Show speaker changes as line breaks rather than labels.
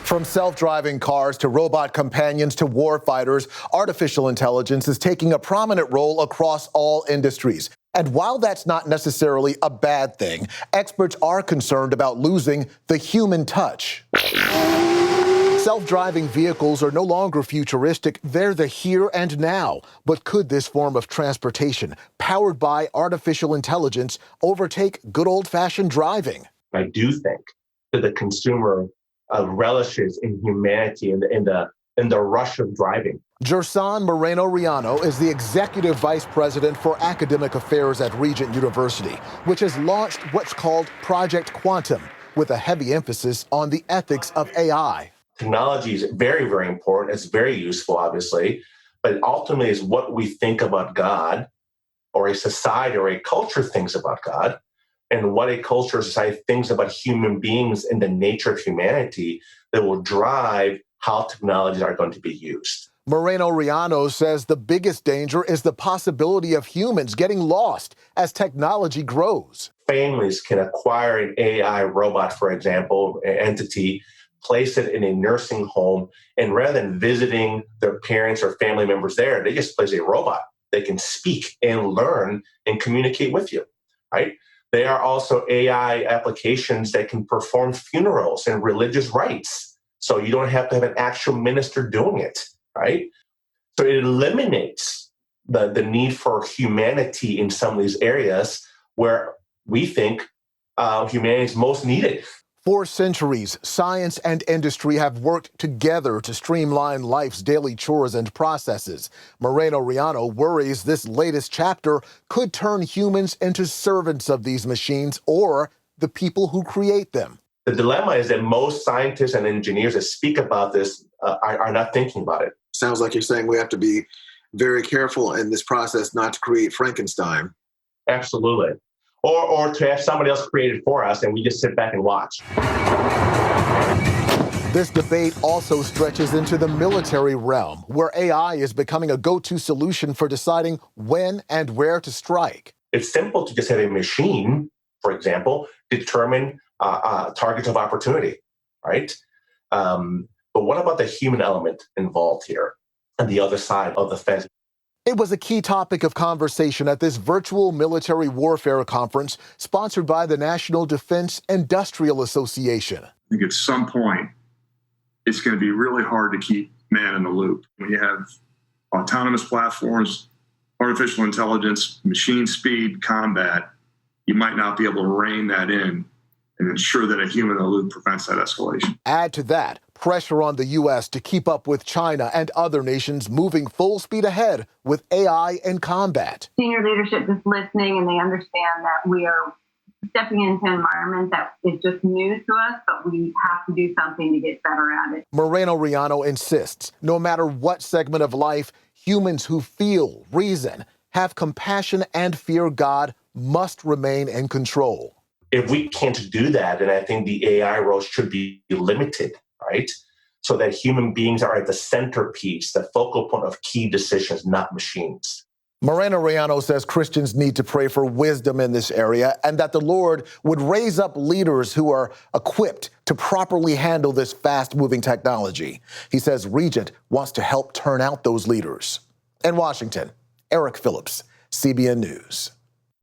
From self-driving cars to robot companions to warfighters, artificial intelligence is taking a prominent role across all industries. And while that's not necessarily a bad thing, experts are concerned about losing the human touch. Self-driving vehicles are no longer futuristic, they're the here and now. But could this form of transportation, powered by artificial intelligence, overtake good old-fashioned driving?
I do think that the consumer relishes in humanity in the rush of driving.
Gerson Moreno-Riano is the Executive Vice President for Academic Affairs at Regent University, which has launched what's called Project Quantum, with a heavy emphasis on the ethics of AI.
Technology is very, very important. It's very useful, obviously, but ultimately is what we think about God, or a society or a culture thinks about God, and what a culture or society thinks about human beings and the nature of humanity that will drive how technologies are going to be used.
Moreno-Riano says the biggest danger is the possibility of humans getting lost as technology grows.
Families can acquire an AI robot, for example, an entity, place it in a nursing home, and rather than visiting their parents or family members there, they just place a robot. They can speak and learn and communicate with you, right? There are also AI applications that can perform funerals and religious rites. So you don't have to have an actual minister doing it, right? So it eliminates the need for humanity in some of these areas where we think humanity is most needed.
For centuries, science and industry have worked together to streamline life's daily chores and processes. Moreno-Riano worries this latest chapter could turn humans into servants of these machines or the people who create them.
The dilemma is that most scientists and engineers that speak about this are not thinking about it.
Sounds like you're saying we have to be very careful in this process not to create Frankenstein.
Absolutely. Or to have somebody else create it for us and we just sit back and watch.
This debate also stretches into the military realm, where AI is becoming a go-to solution for deciding when and where to strike.
It's simple to just have a machine, for example, determine targets of opportunity, right? But what about the human element involved here on the other side of the fence?
It was a key topic of conversation at this virtual military warfare conference sponsored by the National Defense Industrial Association.
I think at some point, it's going to be really hard to keep man in the loop. When you have autonomous platforms, artificial intelligence, machine speed combat, you might not be able to rein that in and ensure that a human in the loop prevents that escalation.
Add to that pressure on the U.S. to keep up with China and other nations moving full speed ahead with AI in combat.
Senior leadership is listening, and they understand that we are stepping into an environment that is just new to us, but we have to do something to get better at it.
Moreno-Riano insists, no matter what segment of life, humans who feel, reason, have compassion and fear God must remain in control.
If we can't do that, then I think the AI role should be limited, right? So that human beings are at the centerpiece, the focal point of key decisions, not machines.
Moreno-Riano says Christians need to pray for wisdom in this area and that the Lord would raise up leaders who are equipped to properly handle this fast-moving technology. He says Regent wants to help turn out those leaders. In Washington, Eric Phillips, CBN News.